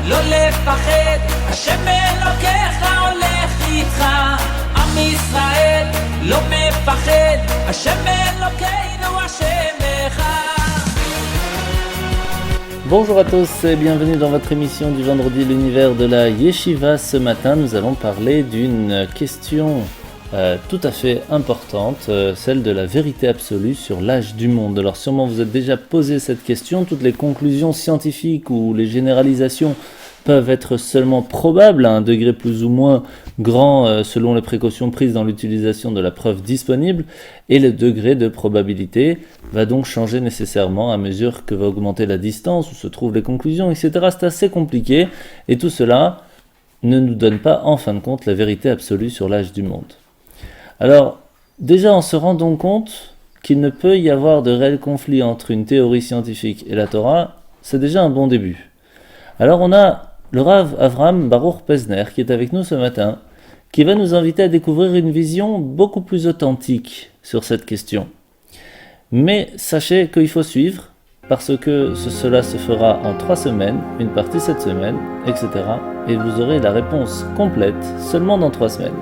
לא לפחד, השם אלוקיך הולך איתך. עם ישראל לא מפחד, השם אלוקינו השם אחד. Bonjour à tous et bienvenue dans votre émission du vendredi l'univers de la Yeshiva. Ce matin nous allons parler d'une question tout à fait importante, celle de la vérité absolue sur l'âge du monde. Alors sûrement vous êtes déjà posé cette question, toutes les conclusions scientifiques ou les généralisations peuvent être seulement probables à un degré plus ou moins grand selon les précautions prises dans l'utilisation de la preuve disponible, et le degré de probabilité va donc changer nécessairement à mesure que va augmenter la distance où se trouvent les conclusions, etc. C'est assez compliqué et tout cela ne nous donne pas en fin de compte la vérité absolue sur l'âge du monde. Alors déjà en se rendant compte qu'il ne peut y avoir de réel conflit entre une théorie scientifique et la Torah, c'est déjà un bon début. Alors on a le Rav Avraham Baruch Pesner qui est avec nous ce matin, qui va nous inviter à découvrir une vision beaucoup plus authentique sur cette question. Mais sachez qu'il faut suivre, parce que cela se fera en 3 semaines, une partie cette semaine, etc. Et vous aurez la réponse complète seulement dans 3 semaines.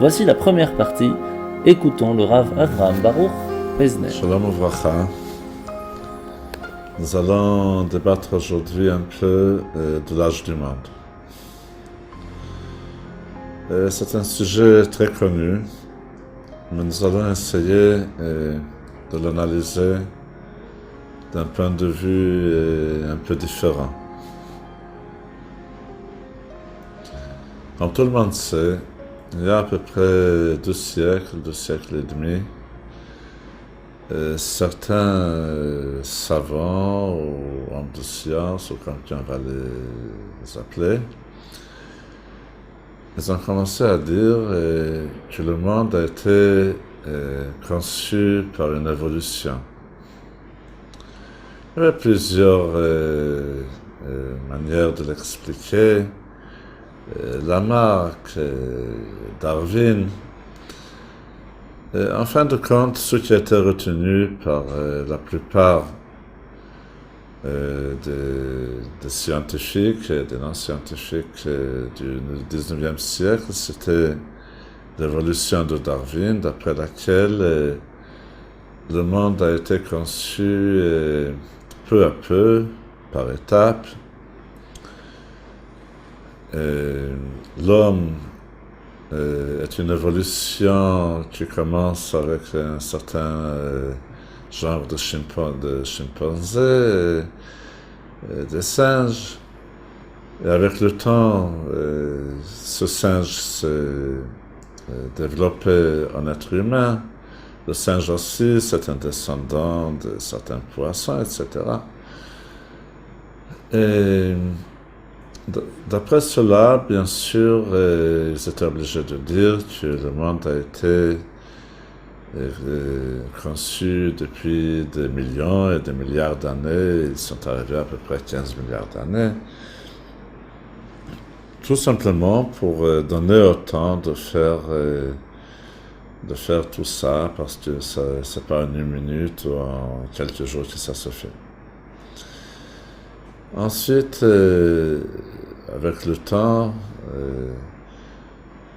Voici la première partie, écoutons le Rav Avraham Baruch Pesner. Shalom Uvracha. Nous allons débattre aujourd'hui un peu de l'âge du monde. C'est un sujet très connu, mais nous allons essayer de l'analyser d'un point de vue un peu différent. Comme tout le monde sait, il y a à peu près 2 siècles et demi, certains savants ou hommes de science, ou comme on va les appeler, ils ont commencé à dire que le monde a été conçu par une évolution. Il y avait plusieurs manières de l'expliquer. Lamarck, Darwin. En fin de compte, ce qui a été retenu par la plupart des scientifiques et des non-scientifiques du 19e siècle, c'était l'évolution de Darwin, d'après laquelle le monde a été conçu peu à peu, par étapes. L'homme est une évolution qui commence avec un certain genre de chimpanzé, des singes, et avec le temps, ce singe s'est développé en être humain. Le singe aussi, c'est un descendant de certains poissons, etc. Et d'après cela, bien sûr, ils étaient obligés de dire que le monde a été conçu depuis des millions et des milliards d'années. Ils sont arrivés à peu près 15 milliards d'années. Tout simplement pour donner au temps de faire tout ça, parce que c'est pas en 1 minute ou en quelques jours que ça se fait. Ensuite, avec le temps,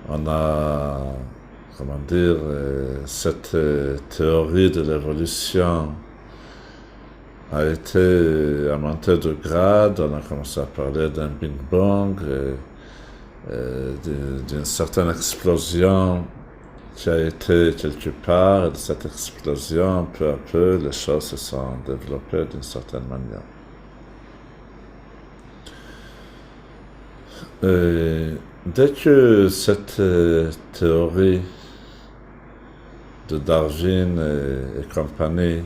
on a, cette théorie de l'évolution a été montée de grade. On a commencé à parler d'un Big Bang, d'une certaine explosion qui a été quelque part, et de cette explosion, peu à peu, les choses se sont développées d'une certaine manière. Dès que cette théorie de Darwin et compagnie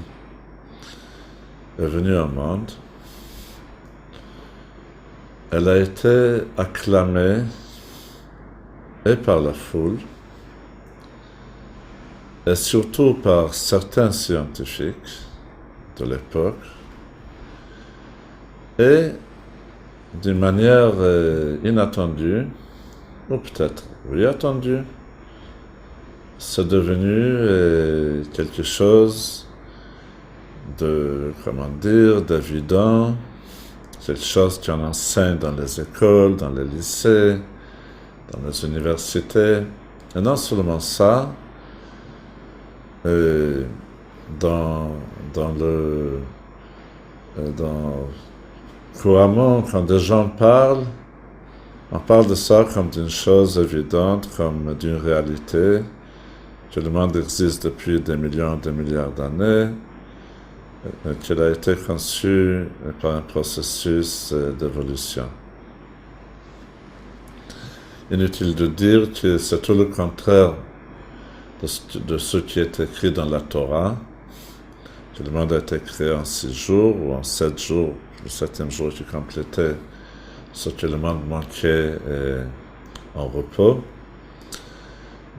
est venue au monde, elle a été acclamée et par la foule, et surtout par certains scientifiques de l'époque, et d'une manière inattendue, ou peut-être oui attendue, c'est devenu quelque chose d'évident, quelque chose qu'on enseigne dans les écoles, dans les lycées, dans les universités. Et non seulement ça, couramment, quand des gens parlent, on parle de ça comme d'une chose évidente, comme d'une réalité, que le monde existe depuis des millions, des milliards d'années, qu'il a été conçu par un processus d'évolution. Inutile de dire que c'est tout le contraire de ce qui est écrit dans la Torah, que le monde a été créé en 6 jours ou en 7 jours, le 7e jour qui complétait ce que le monde manquait en repos.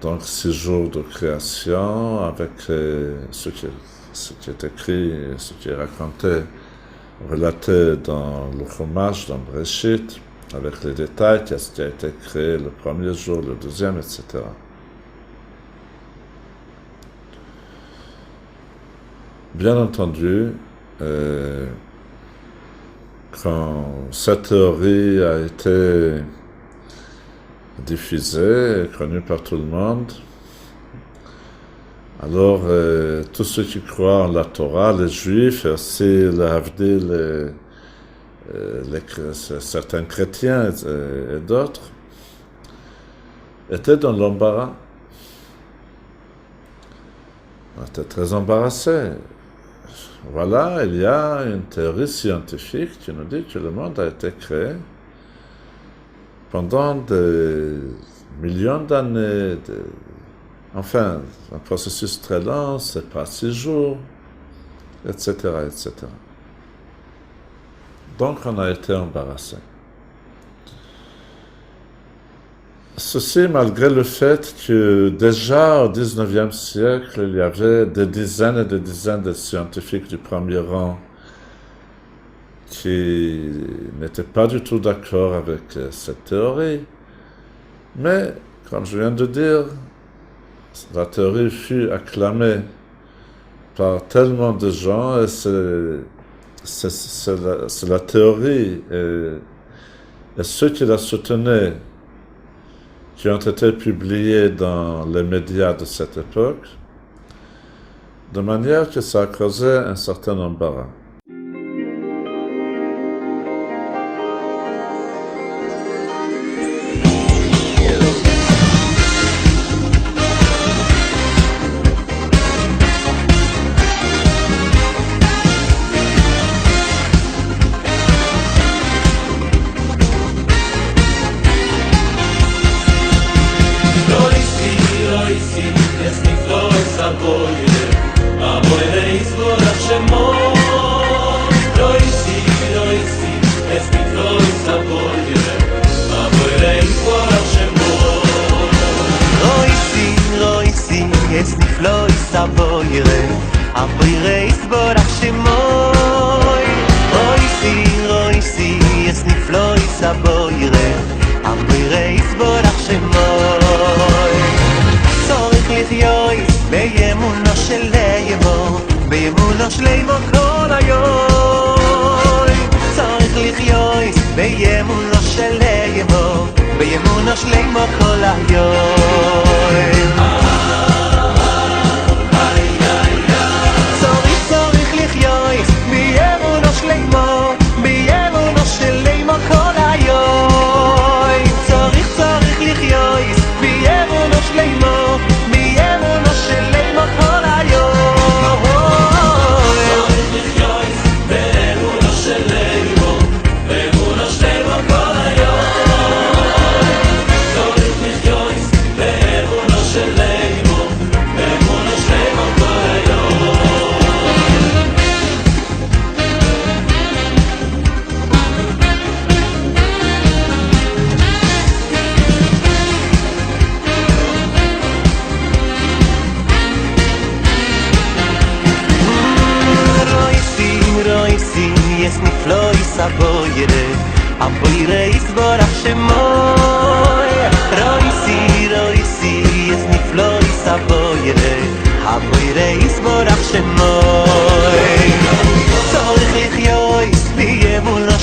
Donc 6 jours de création avec ce qui est écrit, ce qui est raconté, relaté dans le Chumash, dans Bereshit, avec les détails, qu'est-ce qui a été créé le premier jour, le deuxième, etc. Bien entendu, quand cette théorie a été diffusée et connue par tout le monde, alors tous ceux qui croient en la Torah, les Juifs et aussi les Havdil, certains chrétiens et d'autres, étaient dans l'embarras. On était très embarrassés. Voilà, il y a une théorie scientifique qui nous dit que le monde a été créé pendant des millions d'années, enfin, un processus très lent, c'est pas 6 jours, etc., etc. Donc, on a été embarrassés. Ceci malgré le fait que déjà au XIXe siècle, il y avait des dizaines et des dizaines de scientifiques du premier rang qui n'étaient pas du tout d'accord avec cette théorie. Mais, comme je viens de dire, la théorie fut acclamée par tellement de gens et c'est la théorie et ceux qui la soutenaient qui ont été publiés dans les médias de cette époque, de manière que ça a causé un certain embarras.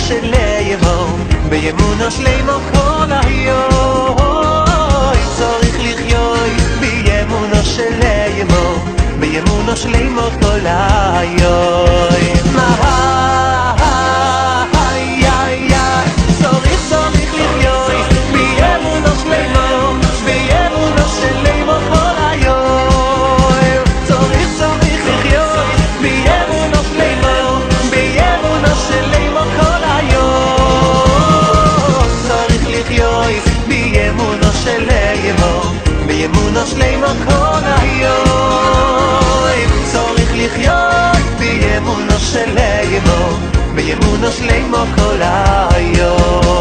Shit. באמונה שלמה כל היום צריך לחיות באמונה שלמה באמונה שלמה כל היום צריך לחיות באמונה שלמה באמונה שלמה כל היום צריך לחיות באמונה שלמה באמונה שלמה כל היום צריך לחיות באמונה שלמה באמונה שלמה כל היום צריך לחיות באמונה שלמה באמונה שלמה כל היום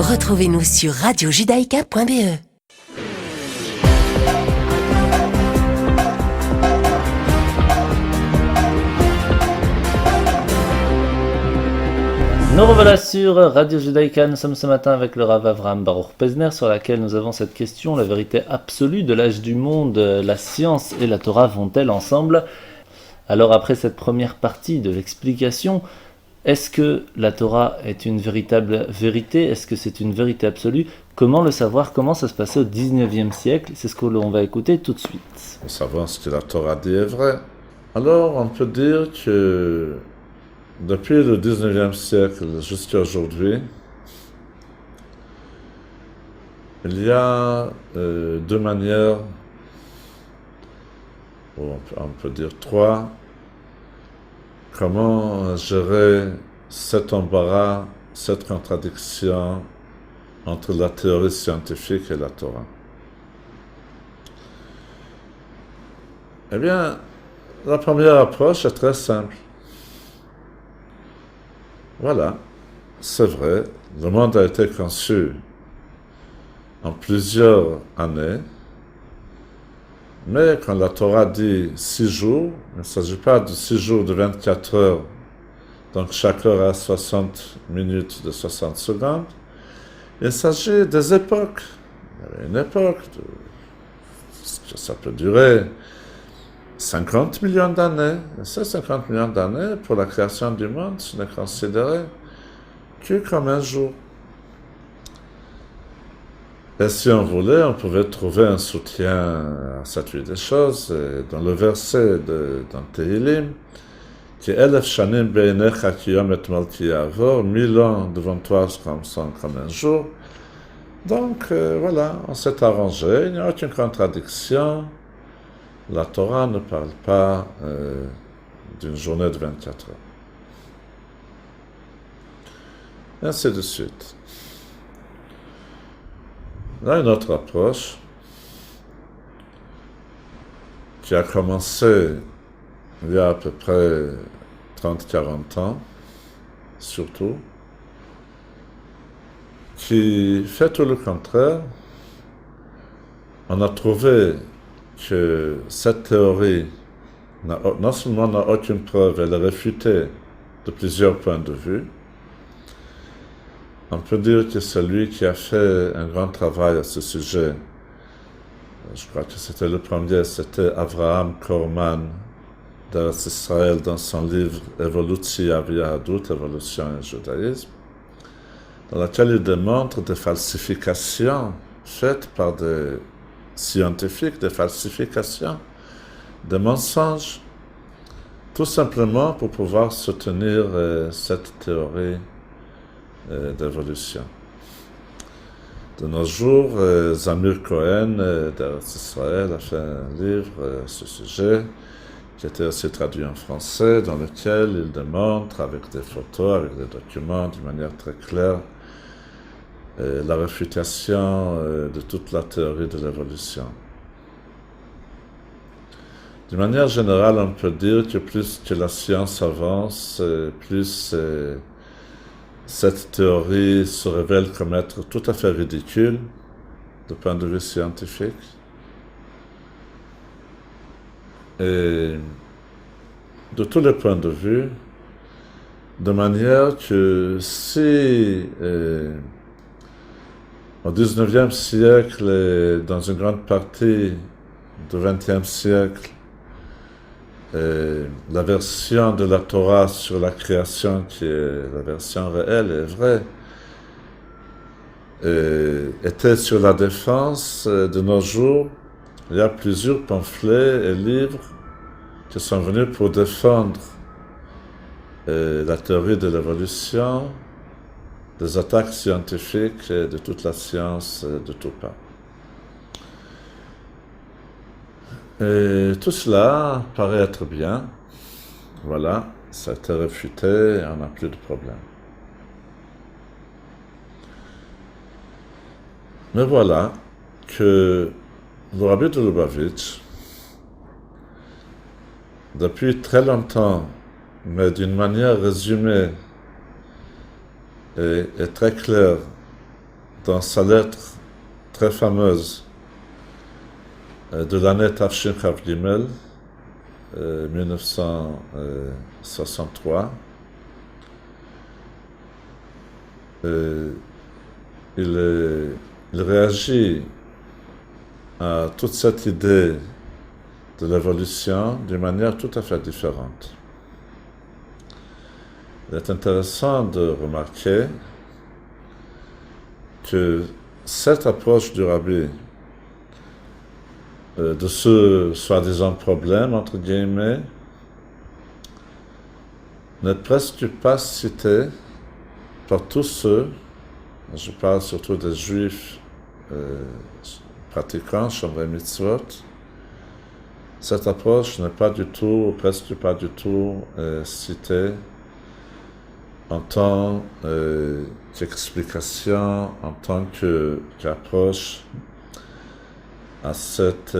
Retrouvez-nous sur radiojudaïka.be. Nous revoilà sur Radio Judaïka. Nous sommes ce matin avec le Rav Avraham Baruch Pesner, sur laquelle nous avons cette question: la vérité absolue de l'âge du monde, la science et la Torah vont-elles ensemble? Alors après cette première partie de l'explication, est-ce que la Torah est une véritable vérité? Est-ce que c'est une vérité absolue? Comment le savoir? Comment ça se passait au 19e siècle? C'est ce que l'on va écouter tout de suite. Pour savoir ce que la Torah dit est vrai. Alors on peut dire que depuis le 19e siècle jusqu'à aujourd'hui, il y a deux manières, ou on peut dire trois, comment gérer cet embarras, cette contradiction entre la théorie scientifique et la Torah. Eh bien, la première approche est très simple. Voilà, c'est vrai, le monde a été conçu en plusieurs années, mais quand la Torah dit 6 jours, il ne s'agit pas de 6 jours de 24 heures, donc chaque heure a 60 minutes de 60 secondes, il s'agit des époques. Il y avait une époque, ça peut durer 50 millions d'années, et ces 50 millions d'années, pour la création du monde, ce n'est considéré que comme un jour. Et si on voulait, on pouvait trouver un soutien à cette vue des choses, et dans le verset dans Tehillim, qui est Elef Shanim Beinecha Kiyom et Malki Yavor, 1000 ans devant toi sont comme un jour. Donc voilà, on s'est arrangé, il n'y a aucune contradiction. La Torah ne parle pas d'une journée de 24 heures. Et ainsi de suite. Là, une autre approche qui a commencé il y a à peu près 30-40 ans, surtout, qui fait tout le contraire. On a trouvé que cette théorie non seulement n'a aucune preuve, elle est réfutée de plusieurs points de vue. On peut dire que c'est lui qui a fait un grand travail à ce sujet, je crois que c'était le premier, c'était Avraham Korman d'Eretz Israël dans son livre Evolutia Yahadut, Évolution et Judaïsme, dans laquelle il démontre des falsifications faites par des scientifiques, des falsifications, des mensonges, tout simplement pour pouvoir soutenir cette théorie d'évolution. De nos jours, Zamir Cohen d'Eretz Israël a fait un livre à ce sujet, qui a été aussi traduit en français, dans lequel il démontre avec des photos, avec des documents, d'une manière très claire, la réfutation de toute la théorie de l'évolution. D'une manière générale, on peut dire que plus que la science avance, plus cette théorie se révèle comme être tout à fait ridicule du point de vue scientifique. Et de tous les points de vue, de manière que si au XIXe siècle et dans une grande partie du XXe siècle, la version de la Torah sur la création, qui est la version réelle et vraie, était sur la défense. De nos jours, il y a plusieurs pamphlets et livres qui sont venus pour défendre la théorie de l'évolution, des attaques scientifiques et de toute la science de tout pas. Et tout cela paraît être bien. Voilà, ça a été réfuté et on n'a plus de problème. Mais voilà que le Rabbi de Lubavitch, depuis très longtemps, mais d'une manière résumée et très claire, dans sa lettre très fameuse de l'année Tafshin Chav Gimel, 1963, il réagit à toute cette idée de l'évolution d'une manière tout à fait différente. Il est intéressant de remarquer que cette approche du Rabbi de ce soi-disant problème, entre guillemets, n'est presque pas citée par tous ceux, je parle surtout des juifs pratiquants, Shomrei Mitzvot. Cette approche n'est pas du tout, ou presque pas du tout, citée en tant qu'explication, en tant qu'approche à cette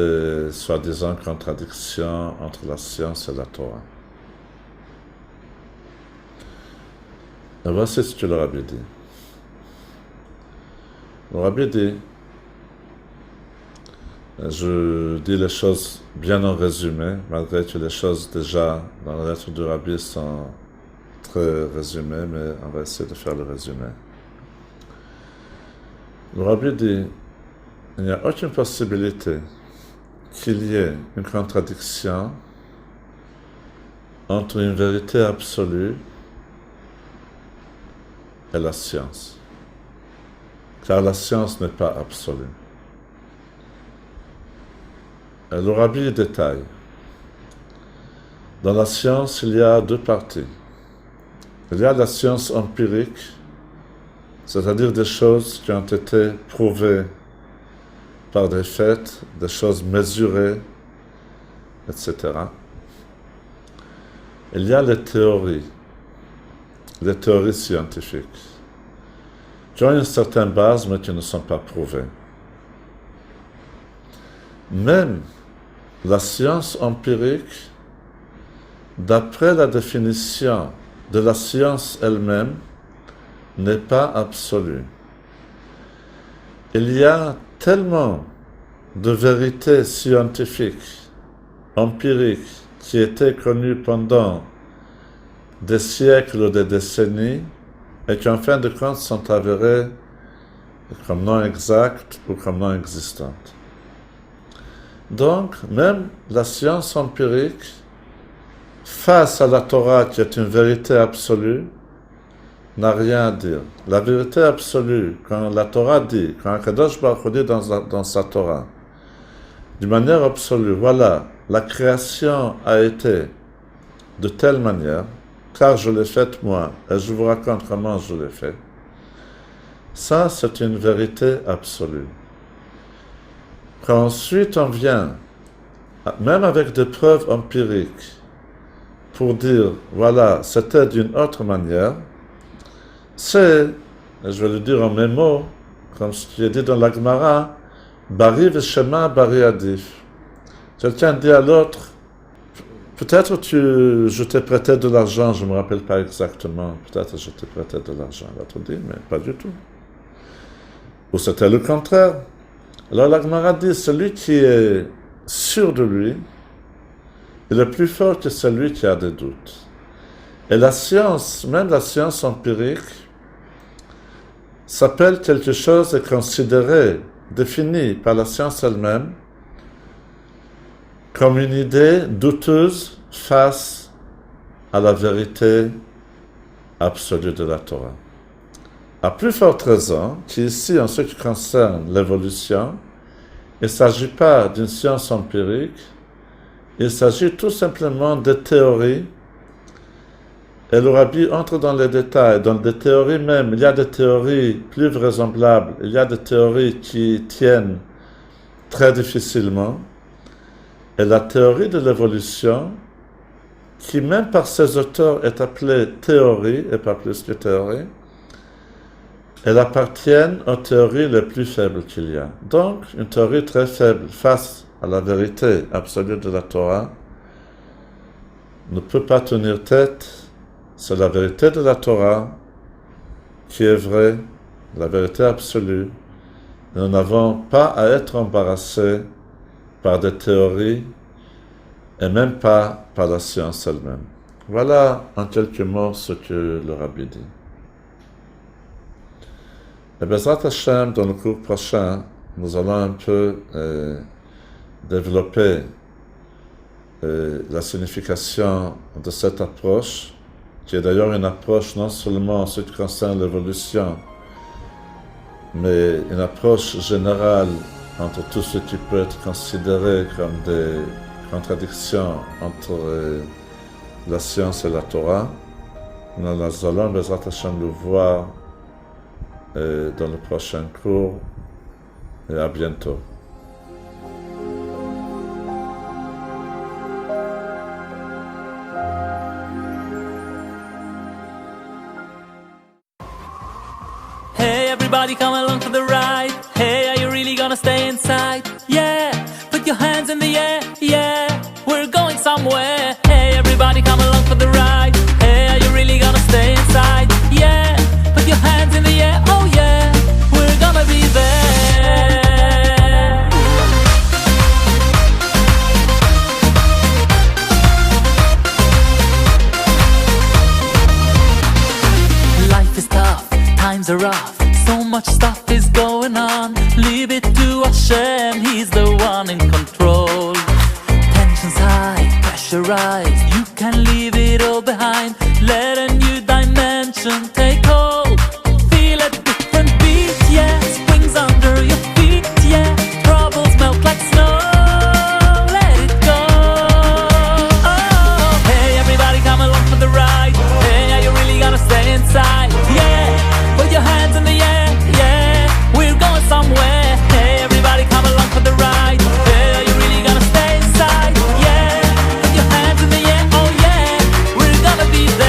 soi-disant contradiction entre la science et la Torah. Et voici ce que le Rabbi dit. Le Rabbi dit, je dis les choses bien en résumé, malgré que les choses déjà dans la lettre du Rabbi sont très résumées, mais on va essayer de faire le résumé. Le Rabbi dit, il n'y a aucune possibilité qu'il y ait une contradiction entre une vérité absolue et la science, car la science n'est pas absolue. Et le Rabbi détaille. Dans la science, il y a deux parties. Il y a la science empirique, c'est-à-dire des choses qui ont été prouvées par des faits, des choses mesurées, etc. Il y a les théories scientifiques, qui ont une certaine base, mais qui ne sont pas prouvées. Même la science empirique, d'après la définition de la science elle-même, n'est pas absolue. Il y a tellement de vérités scientifiques, empiriques, qui étaient connues pendant des siècles ou des décennies, et qui en fin de compte sont avérées comme non exactes ou comme non existantes. Donc, même la science empirique, face à la Torah qui est une vérité absolue, n'a rien à dire. La vérité absolue, quand la Torah dit, quand Akadosh Baruch Hu dit dans sa Torah, d'une manière absolue, voilà, la création a été de telle manière, car je l'ai faite moi, et je vous raconte comment je l'ai fait. Ça, c'est une vérité absolue. Quand ensuite on vient, même avec des preuves empiriques, pour dire, voilà, c'était d'une autre manière, c'est, et je vais le dire en mes mots, comme ce qui est dit dans la Gemara, Bari v'shema bari adif. Quelqu'un dit à l'autre, peut-être je t'ai prêté de l'argent, je ne me rappelle pas exactement, peut-être je t'ai prêté de l'argent. L'autre dit, mais pas du tout. Ou c'était le contraire. Alors la Gemara dit, celui qui est sûr de lui, il est plus fort que celui qui a des doutes. Et la science, même la science empirique, s'appelle quelque chose et considéré, défini par la science elle-même, comme une idée douteuse face à la vérité absolue de la Torah. À plus forte raison qu'ici, en ce qui concerne l'évolution, il ne s'agit pas d'une science empirique, il s'agit tout simplement de théories. Et le Rabbi entre dans les détails, dans des théories même. Il y a des théories plus vraisemblables, il y a des théories qui tiennent très difficilement. Et la théorie de l'évolution, qui même par ses auteurs est appelée théorie, et pas plus que théorie, elle appartient aux théories les plus faibles qu'il y a. Donc, une théorie très faible face à la vérité absolue de la Torah ne peut pas tenir tête. C'est la vérité de la Torah qui est vraie, la vérité absolue. Nous n'avons pas à être embarrassés par des théories et même pas par la science elle-même. Voilà en quelques mots ce que le Rabbi dit. Et Bezrat Hashem, dans le cours prochain, nous allons un peu développer la signification de cette approche, qui est d'ailleurs une approche non seulement en ce qui concerne l'évolution, mais une approche générale entre tout ce qui peut être considéré comme des contradictions entre la science et la Torah. Nous allons, Bezrat Hashem, le voir dans le prochain cours, et à bientôt. Everybody come along for the ride. Hey, are you really gonna stay inside? Yeah, put your hands in the air. Yeah, we're going somewhere. Hey, everybody come along for the ride. Hey, are you really gonna stay inside? Yeah, put your hands in the air. Oh yeah, we're gonna be there. Life is tough, times are rough. So much stuff is going on. Leave it to Hashem, He's the one in control. Tensions high, pressure rise. You can leave it all behind. Let a new dimension take hold. Feel a different beat, yeah. Springs under your feet, yeah. Troubles melt like snow. Let it go. Oh, hey, everybody come along for the ride. Hey, are you really gonna stay inside? Yeah, put your hands in the air. Somewhere, hey, everybody come along for the ride. Hey, are you really gonna stay inside? Yeah, put your hands in the air, oh yeah, we're gonna be there.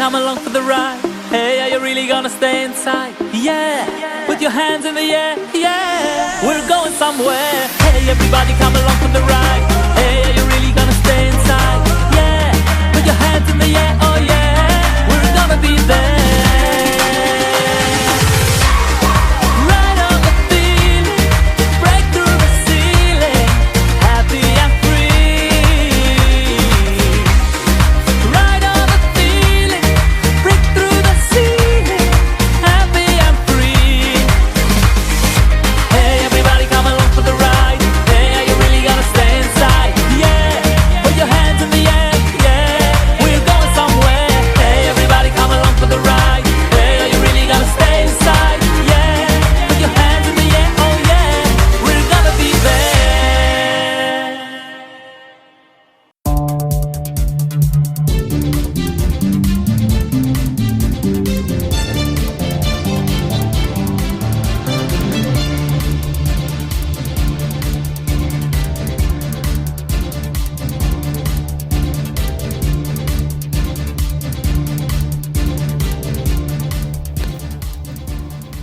come along for the ride? Hey, are you really gonna stay inside? Yeah, put your hands in the air, yeah, we're going somewhere. Hey, everybody come along for the ride. Hey, are you really gonna stay inside? Yeah, put your hands in the air, oh yeah, we're gonna be there. Ride on the feeling, break through the ceiling, happy and free. Ride on the feeling, break through the ceiling, happy and free. Hey, everybody come along for the ride. Hey, are you really gonna stay inside? Yeah, put your hands in the air, yeah, we're going somewhere. Hey, everybody come along for the ride. Hey, are you really gonna stay inside? Yeah, put your hands in the air, oh yeah, we're gonna be there.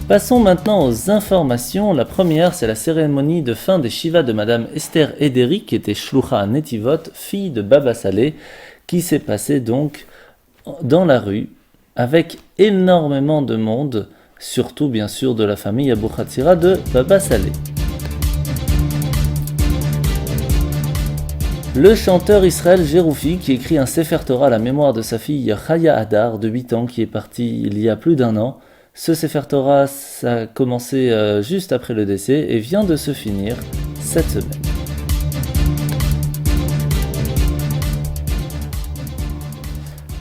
Passons maintenant aux informations. La première, c'est la cérémonie de fin des Shivas de Madame Esther Ederi, qui était Shlucha à Netivot, fille de Baba Saleh, qui s'est passée donc dans la rue avec énormément de monde, surtout bien sûr de la famille Abou Khatsira de Baba Saleh. Le chanteur Israël Jéroufi, qui écrit un Sefer Torah à la mémoire de sa fille Chaya Hadar, de 8 ans, qui est partie il y a plus d'un an. Ce Sefer Torah, ça a commencé juste après le décès et vient de se finir cette semaine.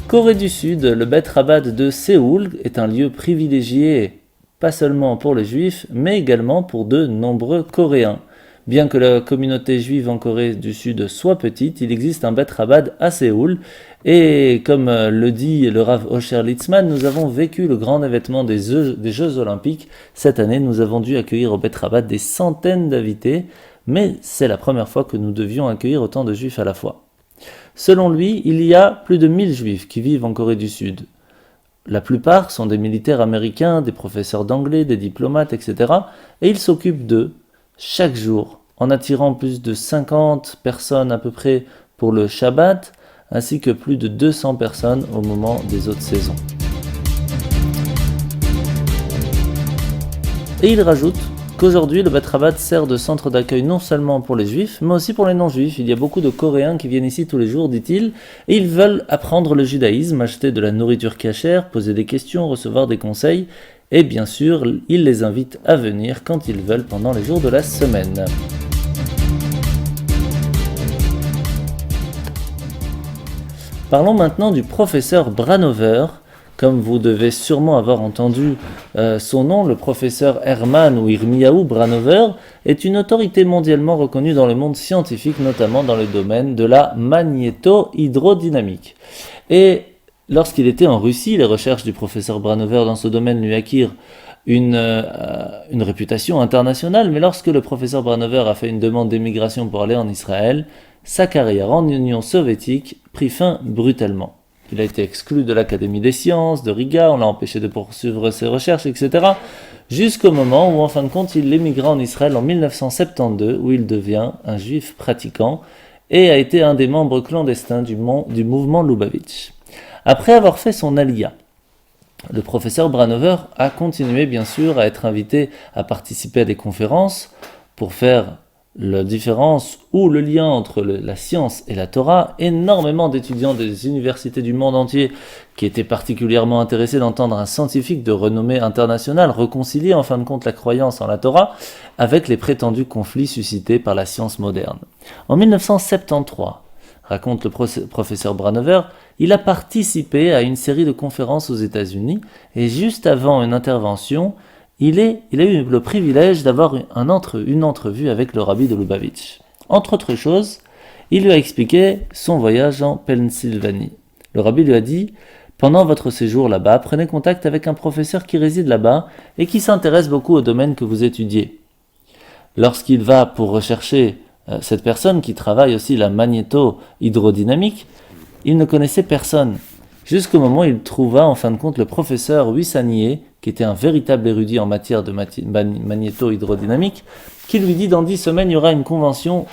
Corée du Sud, le Bet Rabbad de Séoul est un lieu privilégié, pas seulement pour les Juifs, mais également pour de nombreux Coréens. Bien que la communauté juive en Corée du Sud soit petite, il existe un Bet Rabbad à Séoul. Et comme le dit le Rav Osher Litzman, nous avons vécu le grand événement des Jeux Olympiques. Cette année, nous avons dû accueillir au Bet Rabbad des centaines d'invités, mais c'est la première fois que nous devions accueillir autant de Juifs à la fois. Selon lui, il y a plus de 1000 Juifs qui vivent en Corée du Sud. La plupart sont des militaires américains, des professeurs d'anglais, des diplomates, etc. Et ils s'occupent d'eux chaque jour, en attirant plus de 50 personnes à peu près pour le Shabbat, ainsi que plus de 200 personnes au moment des autres saisons. Et il rajoute qu'aujourd'hui le Bet Rabbad sert de centre d'accueil non seulement pour les juifs, mais aussi pour les non-juifs. Il y a beaucoup de Coréens qui viennent ici tous les jours, dit-il, et ils veulent apprendre le judaïsme, acheter de la nourriture cachère, poser des questions, recevoir des conseils, et bien sûr, il les invite à venir quand ils veulent pendant les jours de la semaine. Parlons maintenant du professeur Branover. Comme vous devez sûrement avoir entendu son nom, le professeur Herman ou Irmiyahu Branover est une autorité mondialement reconnue dans le monde scientifique, notamment dans le domaine de la magnéto-hydrodynamique. Et lorsqu'il était en Russie, les recherches du professeur Branover dans ce domaine lui acquirent une réputation internationale, mais lorsque le professeur Branover a fait une demande d'émigration pour aller en Israël, sa carrière en Union soviétique prit fin brutalement. Il a été exclu de l'Académie des sciences, de Riga, on l'a empêché de poursuivre ses recherches, etc. Jusqu'au moment où, en fin de compte, il émigra en Israël en 1972, où il devient un juif pratiquant et a été un des membres clandestins du mouvement Lubavitch. Après avoir fait son aliyah, le professeur Branover a continué, bien sûr, à être invité à participer à des conférences pour faire la différence ou le lien entre la science et la Torah. Énormément d'étudiants des universités du monde entier qui étaient particulièrement intéressés d'entendre un scientifique de renommée internationale réconcilier en fin de compte la croyance en la Torah avec les prétendus conflits suscités par la science moderne. En 1973, raconte le professeur Branover, il a participé à une série de conférences aux États-Unis et juste avant une intervention, il a eu le privilège d'avoir une entrevue avec le rabbi de Lubavitch. Entre autres choses, il lui a expliqué son voyage en Pennsylvanie. Le rabbi lui a dit « Pendant votre séjour là-bas, prenez contact avec un professeur qui réside là-bas et qui s'intéresse beaucoup au domaine que vous étudiez. Lorsqu'il va pour rechercher cette personne qui travaille aussi la magnéto-hydrodynamique, il ne connaissait personne. jusqu'au moment où il trouva en fin de compte le professeur Wissanier, qui était un véritable érudit en matière de magnéto-hydrodynamique, qui lui dit dans 10 semaines, il y aura une convention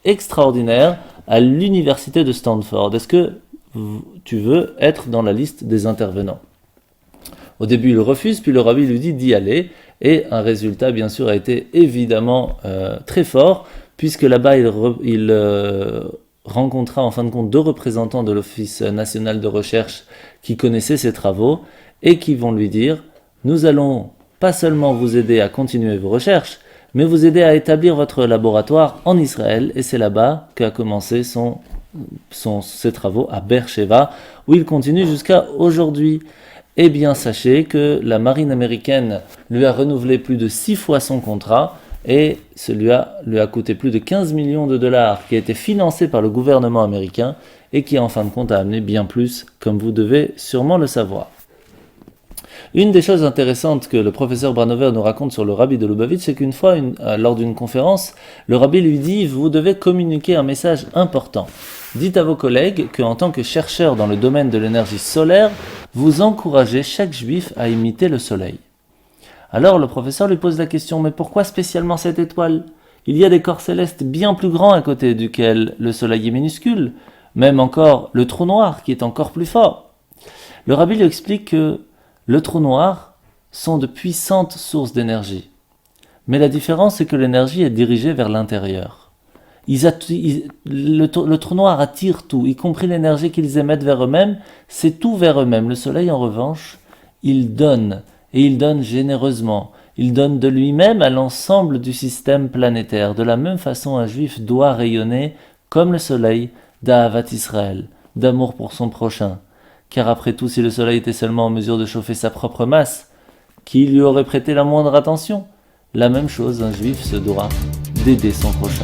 extraordinaire à l'université de Stanford. Est-ce que tu veux être dans la liste des intervenants ? Au début, il refuse, puis le rabbi lui dit d'y aller, et un résultat, bien sûr, a été évidemment très fort, puisque là-bas, il rencontra en fin de compte 2 représentants de l'Office national de recherche qui connaissaient ses travaux, et qui vont lui dire « Nous allons pas seulement vous aider à continuer vos recherches, mais vous aider à établir votre laboratoire en Israël, et c'est là-bas qu'a commencé ses travaux à Beersheva, où il continue jusqu'à aujourd'hui. Eh bien, sachez que la marine américaine lui a renouvelé plus de 6 fois son contrat, et celui-là lui a coûté plus de 15 millions de dollars, qui a été financé par le gouvernement américain, et qui en fin de compte a amené bien plus, comme vous devez sûrement le savoir. Une des choses intéressantes que le professeur Branover nous raconte sur le rabbi de Lubavitch, c'est qu'une fois, lors d'une conférence, le rabbi lui dit « Vous devez communiquer un message important. Dites à vos collègues qu'en tant que chercheur dans le domaine de l'énergie solaire, vous encouragez chaque juif à imiter le soleil. » Alors le professeur lui pose la question « Mais pourquoi spécialement cette étoile ? Il y a des corps célestes bien plus grands à côté duquel le soleil est minuscule, même encore le trou noir qui est encore plus fort. » Le rabbi lui explique que le trou noir sont de puissantes sources d'énergie. Mais la différence, c'est que l'énergie est dirigée vers l'intérieur. Le trou noir attire tout, y compris l'énergie qu'ils émettent vers eux-mêmes, c'est tout vers eux-mêmes. Le soleil, en revanche, il donne, et il donne généreusement. Il donne de lui-même à l'ensemble du système planétaire. De la même façon, un juif doit rayonner comme le soleil d'Ahavat Israël, d'amour pour son prochain. Car après tout, si le soleil était seulement en mesure de chauffer sa propre masse, qui lui aurait prêté la moindre attention ? La même chose, un juif se doit d'aider son prochain.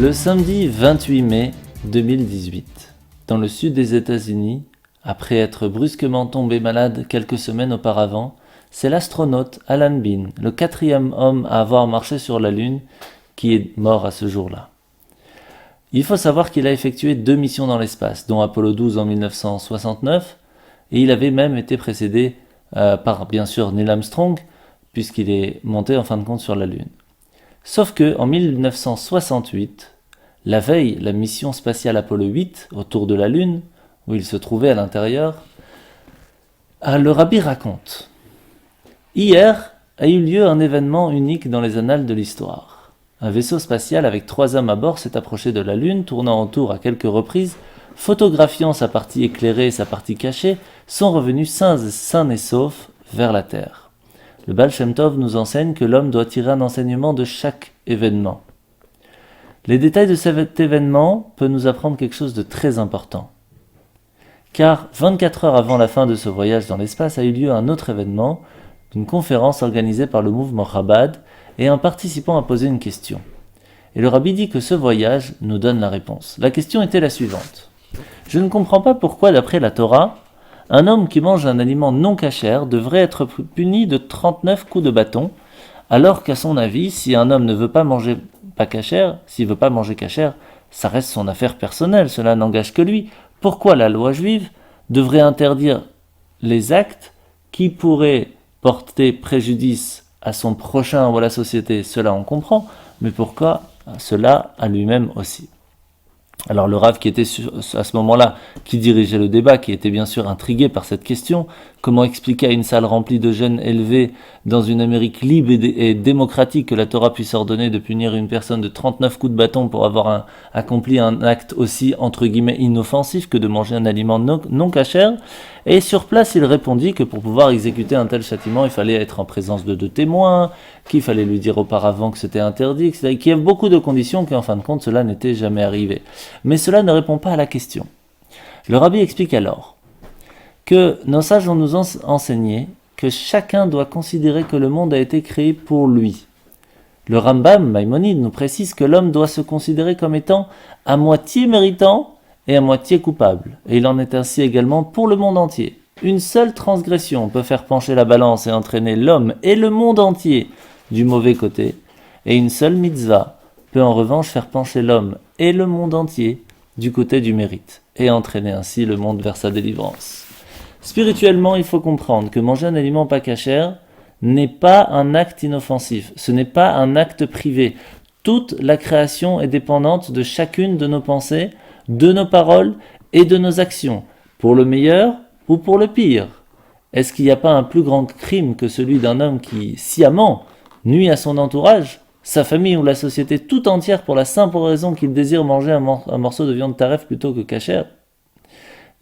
Le samedi 28 mai 2018, dans le sud des États-Unis, après être brusquement tombé malade quelques semaines auparavant, c'est l'astronaute Alan Bean, le 4e homme à avoir marché sur la Lune, qui est mort à ce jour-là. Il faut savoir qu'il a effectué 2 missions dans l'espace, dont Apollo 12 en 1969, et il avait même été précédé par, bien sûr, Neil Armstrong, puisqu'il est monté en fin de compte sur la Lune. Sauf que en 1968, la veille, la mission spatiale Apollo 8, autour de la Lune, où il se trouvait à l'intérieur, le rabbi raconte « Hier a eu lieu un événement unique dans les annales de l'histoire. Un vaisseau spatial avec 3 hommes à bord s'est approché de la Lune, tournant autour à quelques reprises, photographiant sa partie éclairée et sa partie cachée, sont revenus sains et saufs vers la Terre. Le Baal Shem Tov nous enseigne que l'homme doit tirer un enseignement de chaque événement. Les détails de cet événement peuvent nous apprendre quelque chose de très important. Car 24 heures avant la fin de ce voyage dans l'espace a eu lieu un autre événement, une conférence organisée par le mouvement Chabad, et un participant a posé une question. Et le rabbi dit que ce voyage nous donne la réponse. La question était la suivante. Je ne comprends pas pourquoi, d'après la Torah, un homme qui mange un aliment non cachère devrait être puni de 39 coups de bâton, alors qu'à son avis, si un homme ne veut pas manger pas cachère, s'il veut pas manger cachère, ça reste son affaire personnelle, cela n'engage que lui. Pourquoi la loi juive devrait interdire les actes qui pourraient porter préjudice à son prochain ou à la société, cela on comprend, mais pourquoi cela à lui-même aussi? Alors le Rav qui était à ce moment-là, qui dirigeait le débat, qui était bien sûr intrigué par cette question, comment expliquer à une salle remplie de jeunes élevés dans une Amérique libre et démocratique que la Torah puisse ordonner de punir une personne de 39 coups de bâton pour avoir accompli un acte aussi entre guillemets inoffensif que de manger un aliment non cachère? Et sur place il répondit que pour pouvoir exécuter un tel châtiment il fallait être en présence de 2 témoins, qu'il fallait lui dire auparavant que c'était interdit, etc. Qu'il y avait beaucoup de conditions qu'en fin de compte cela n'était jamais arrivé. Mais cela ne répond pas à la question. Le rabbi explique alors que nos sages vont nous enseigner que chacun doit considérer que le monde a été créé pour lui. Le Rambam, Maïmonide, nous précise que l'homme doit se considérer comme étant à moitié méritant et à moitié coupable. Et il en est ainsi également pour le monde entier. Une seule transgression peut faire pencher la balance et entraîner l'homme et le monde entier du mauvais côté, et une seule mitzvah peut en revanche faire pencher l'homme et le monde entier du côté du mérite et entraîner ainsi le monde vers sa délivrance. Spirituellement, il faut comprendre que manger un aliment pas cachère n'est pas un acte inoffensif, ce n'est pas un acte privé. Toute la création est dépendante de chacune de nos pensées, de nos paroles et de nos actions, pour le meilleur ou pour le pire. Est-ce qu'il n'y a pas un plus grand crime que celui d'un homme qui, sciemment, nuit à son entourage, sa famille ou la société tout entière pour la simple raison qu'il désire manger un morceau de viande taref plutôt que cachère?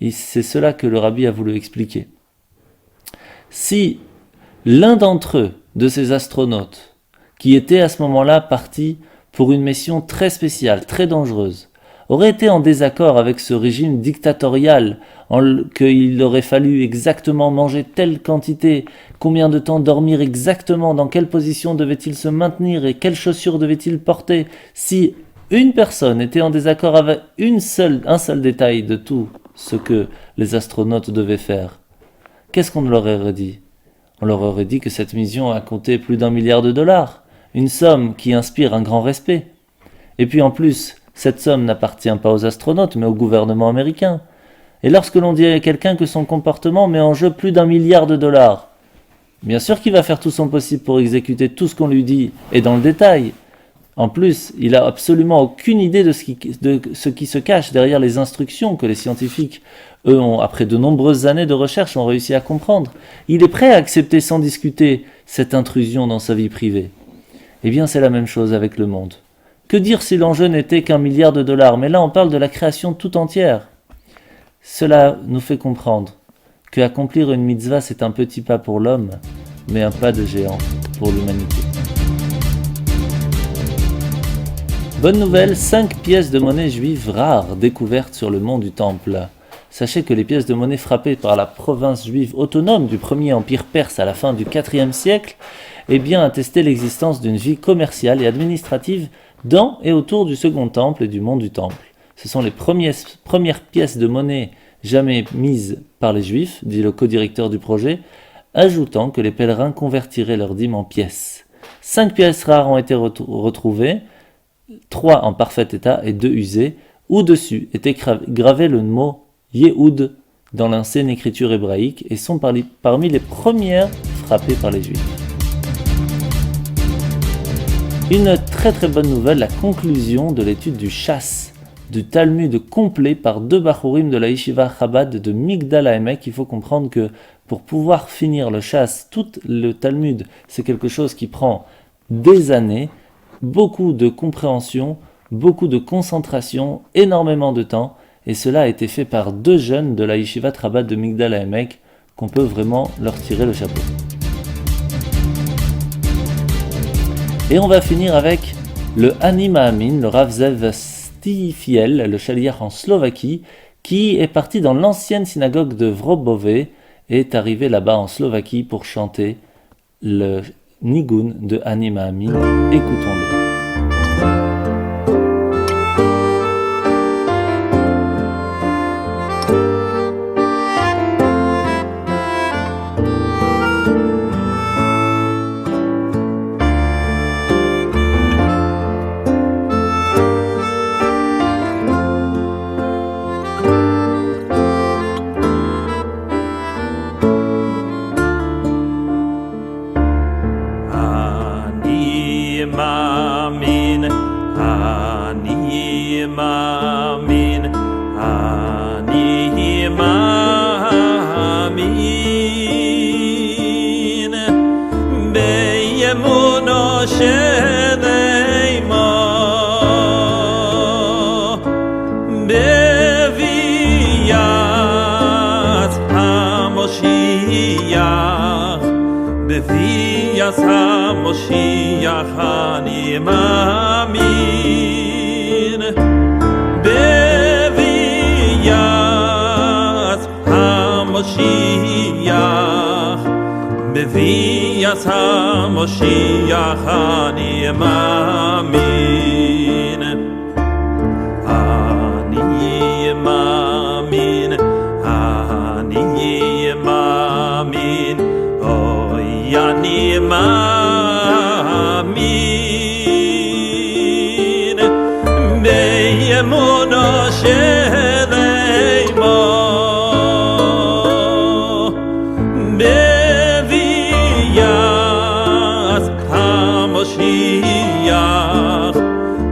Et c'est cela que le rabbi a voulu expliquer. Si l'un d'entre eux, de ces astronautes, qui était à ce moment-là parti pour une mission très spéciale, très dangereuse, aurait été en désaccord avec ce régime dictatorial, qu'il aurait fallu exactement manger telle quantité, combien de temps dormir exactement, dans quelle position devait-il se maintenir et quelles chaussures devait-il porter, si une personne était en désaccord avec un seul détail de tout ce que les astronautes devaient faire, qu'est-ce qu'on leur aurait dit? On leur aurait dit que cette mission a coûté plus d'1 milliard de dollars, une somme qui inspire un grand respect. Et puis en plus, cette somme n'appartient pas aux astronautes, mais au gouvernement américain. Et lorsque l'on dit à quelqu'un que son comportement met en jeu plus d'1 milliard de dollars, bien sûr qu'il va faire tout son possible pour exécuter tout ce qu'on lui dit, et dans le détail. En plus, il n'a absolument aucune idée de ce qui se cache derrière les instructions que les scientifiques, eux, après de nombreuses années de recherche, ont réussi à comprendre. Il est prêt à accepter sans discuter cette intrusion dans sa vie privée. Eh bien, c'est la même chose avec le monde. Que dire si l'enjeu n'était qu'1 milliard de dollars? Mais là, on parle de la création tout entière. Cela nous fait comprendre que accomplir une mitzvah, c'est un petit pas pour l'homme, mais un pas de géant pour l'humanité. Bonne nouvelle, 5 pièces de monnaie juives rares découvertes sur le mont du Temple. Sachez que les pièces de monnaie frappées par la province juive autonome du premier empire perse à la fin du IVe siècle, eh bien attestaient l'existence d'une vie commerciale et administrative dans et autour du second temple et du mont du Temple. Ce sont les premières pièces de monnaie jamais mises par les juifs, dit le co-directeur du projet, ajoutant que les pèlerins convertiraient leurs dîmes en pièces. 5 pièces rares ont été retrouvées, 3 en parfait état et 2 usées, où dessus était gravé le mot Yehoud dans l'ancienne écriture hébraïque et sont parmi les premières frappées par les juifs. Une très très bonne nouvelle, la conclusion de l'étude du Shas, du Talmud complet par 2 Bachurim de la Yeshiva Chabad de Migdal HaEmek. Il faut comprendre que pour pouvoir finir le Shas, tout le Talmud, c'est quelque chose qui prend des années, beaucoup de compréhension, beaucoup de concentration, énormément de temps, et cela a été fait par 2 jeunes de la Yeshiva Chabad de Migdal HaEmek qu'on peut vraiment leur tirer le chapeau. Et on va finir avec le Ani Maamin, le Rav Zev Stifiel, le chaliach en Slovaquie, qui est parti dans l'ancienne synagogue de Wrobove et est arrivé là-bas en Slovaquie pour chanter le Nigun de Ani Maamin. Écoutons-le. Moshiach ani maamin bevias ha-Moshiach bevias ha-Moshiach ani maamin ani maamin ani maamin oy ani maamin Emuno שלמה בביאת המשיח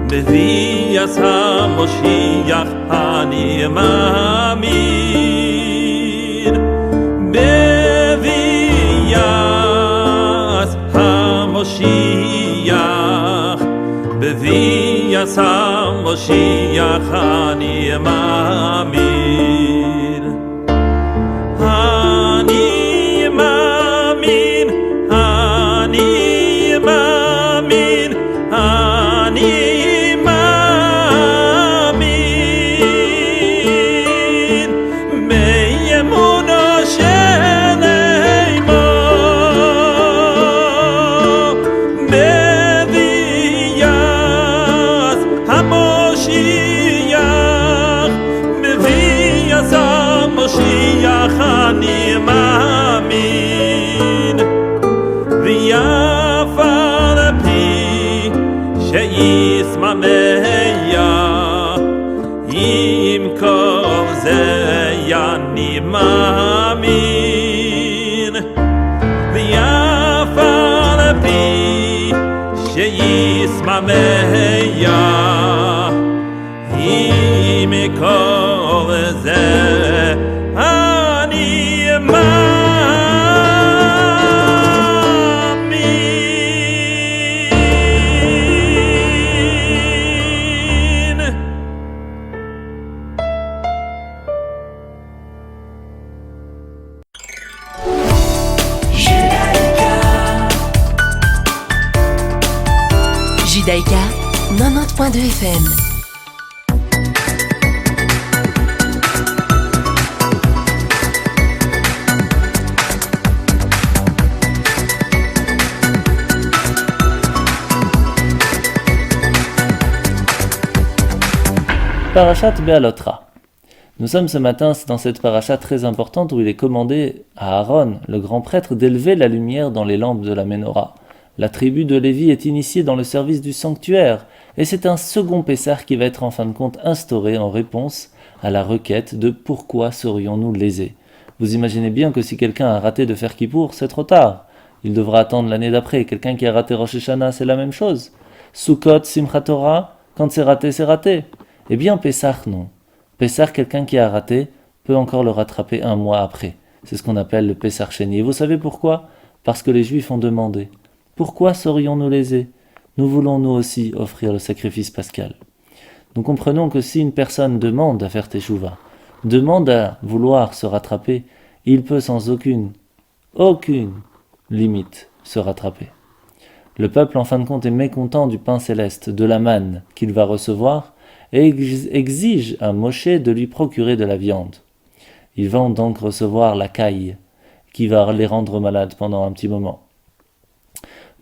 בביאת המשיח אני מאמין בביאת המשיח בביאת המשיח אני מאמין אני מאמין אני מאמין אני מאמין באמונו של אמו בביאת המשיח בביאת המשיח אני מאמין ויף על פי שישמח עם כל זה אני מאמין ויף על פי שישמח עם כל זה אני מאמין Judaïka 90.2 FM. Parashat Be'alotra. Nous sommes ce matin dans cette paracha très importante où il est commandé à Aaron, le grand prêtre, d'élever la lumière dans les lampes de la Ménorah. La tribu de Lévi est initiée dans le service du sanctuaire, et c'est un second Pessah qui va être en fin de compte instauré en réponse à la requête de pourquoi serions-nous lésés. Vous imaginez bien que si quelqu'un a raté de faire Kippour, c'est trop tard. Il devra attendre l'année d'après. Quelqu'un qui a raté Rosh Hashanah, c'est la même chose. Sukkot, Simchat Torah, quand c'est raté, c'est raté. Eh bien, Pessah, non. Pessah, quelqu'un qui a raté, peut encore le rattraper un mois après. C'est ce qu'on appelle le Pessah Sheni. Et vous savez pourquoi ? Parce que les Juifs ont demandé. Pourquoi serions-nous lésés ? Nous voulons nous aussi offrir le sacrifice pascal. Nous comprenons que si une personne demande à faire Teshuvah, demande à vouloir se rattraper, il peut sans aucune limite se rattraper. Le peuple en fin de compte est mécontent du pain céleste, de la manne qu'il va recevoir, et exige à Moshe de lui procurer de la viande. Ils vont donc recevoir la caille, qui va les rendre malades pendant un petit moment.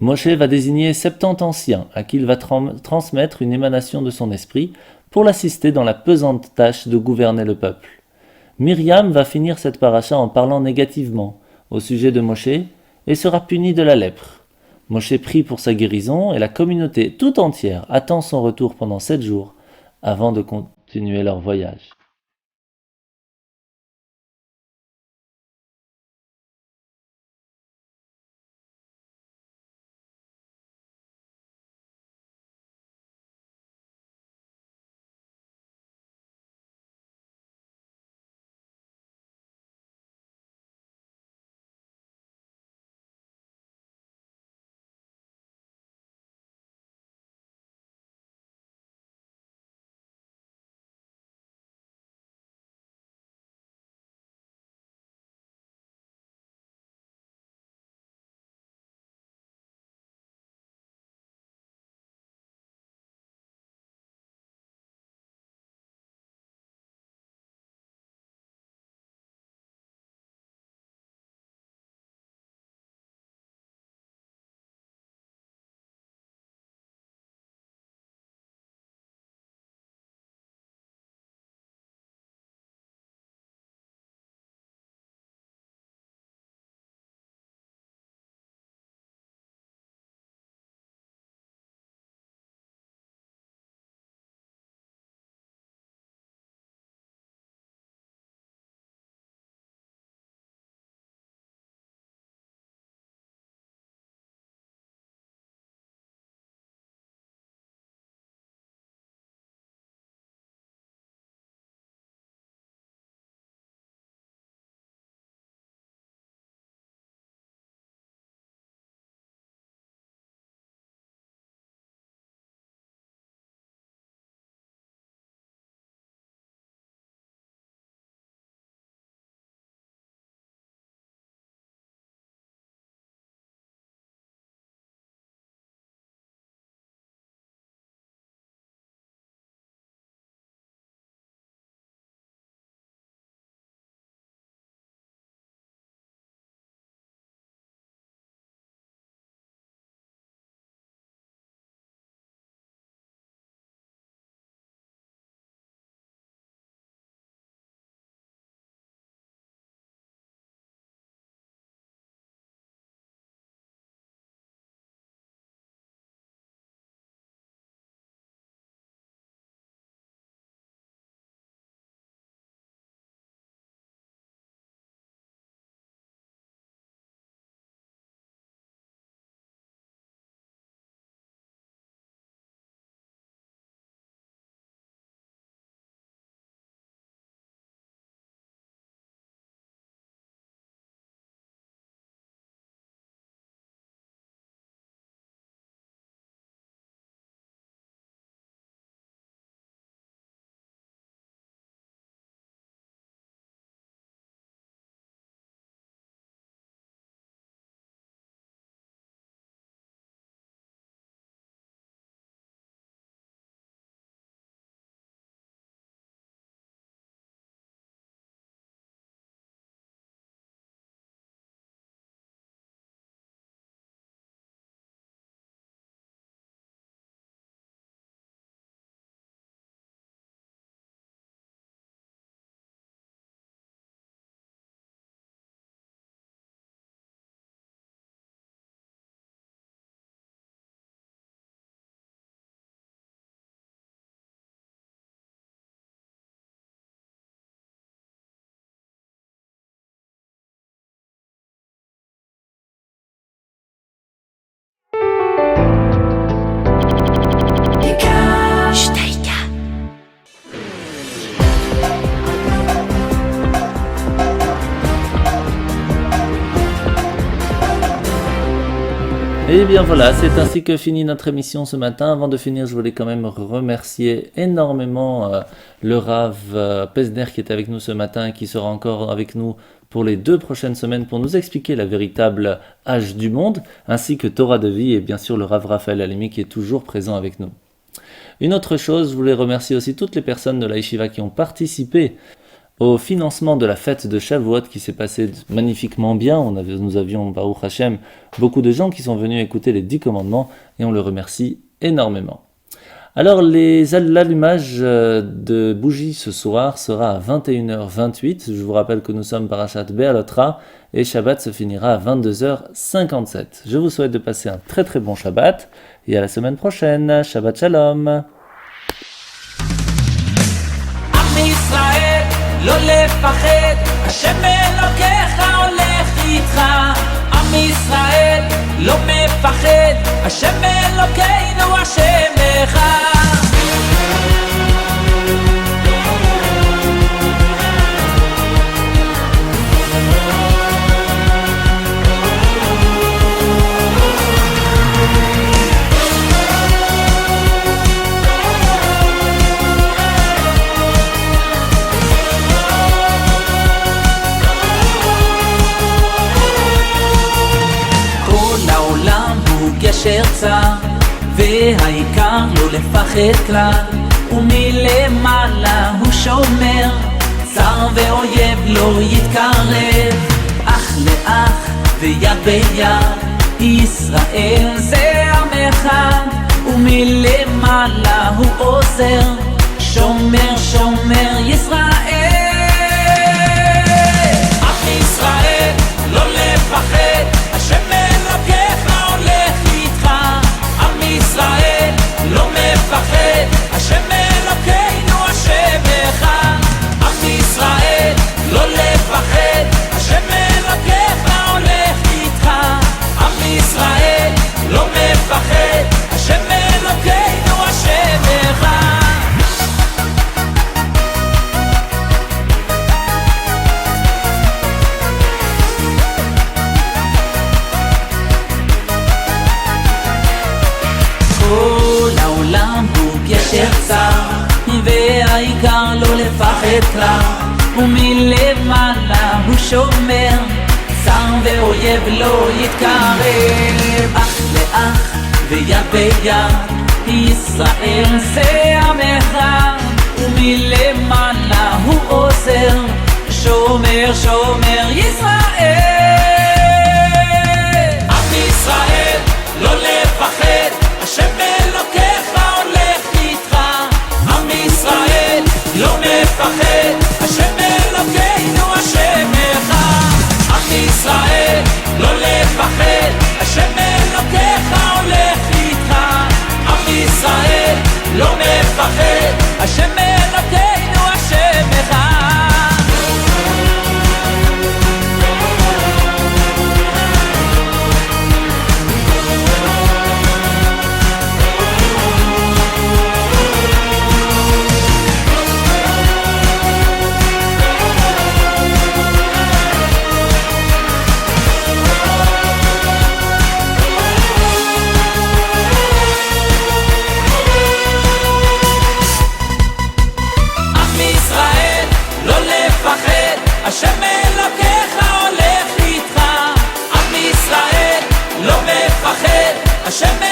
Moshe va désigner 70 anciens, à qui il va transmettre une émanation de son esprit, pour l'assister dans la pesante tâche de gouverner le peuple. Myriam va finir cette paracha en parlant négativement au sujet de Moshe, et sera punie de la lèpre. Moshe prie pour sa guérison, et la communauté tout entière attend son retour pendant 7 jours, avant de continuer leur voyage. Et bien voilà, c'est ainsi que finit notre émission ce matin. Avant de finir, je voulais quand même remercier énormément le Rav Pesner qui est avec nous ce matin et qui sera encore avec nous pour les 2 prochaines semaines pour nous expliquer la véritable âge du monde, ainsi que Torah de vie et bien sûr le Rav Raphaël Halimi qui est toujours présent avec nous. Une autre chose, je voulais remercier aussi toutes les personnes de la Yeshiva qui ont participé au financement de la fête de Shavuot qui s'est passée magnifiquement bien. Nous avions, Baruch Hashem, beaucoup de gens qui sont venus écouter les 10 commandements et on le remercie énormément. Alors l'allumage de bougies ce soir sera à 21h28. Je vous rappelle que nous sommes Parashat Be'alotra et Shabbat se finira à 22h57. Je vous souhaite de passer un très très bon Shabbat et à la semaine prochaine. Shabbat Shalom. לא לפחד, השם אלוקיך הולך איתך. עם ישראל לא מפחד, השם אלוקינו השם אחד. גשר צר, והעיקר לא לפחד כלל, ומלמעלה הוא שומר, צר ואויב לא יתקרב, אח לאח ויד ביד, ישראל זה עמך, ומלמעלה הוא עוזר, שומר שומר ישראל. עם ישראל לא לפחד, השם אלוקיך ישראל לא מפחד, השם אלוקינו השם אחד. עם ישראל לא לפחד, השם אלוקיך הולך איתך. עם ישראל לא מפחד, השם אלוקינו השם אחד. גשר צר, והעיקר לא לפחד כלל, ומלמעלה הוא שומר, צר ואויב לא יתקרב, אח לאח ויד ביד, ישראל זה עמך, ומלמעלה הוא עוזר, שומר שומר ישראל. עם ישראל לא לפחד, השם אלוקיך לא מפחד, השם אלוקינו השם אחד. עם ישראל לא לפחד, השם אלוקיך הולך איתך. עם ישראל לא מפחד, השם אלוקינו השם אחד. השם אלוקיך הולך איתך. עם ישראל לא מפחד, השם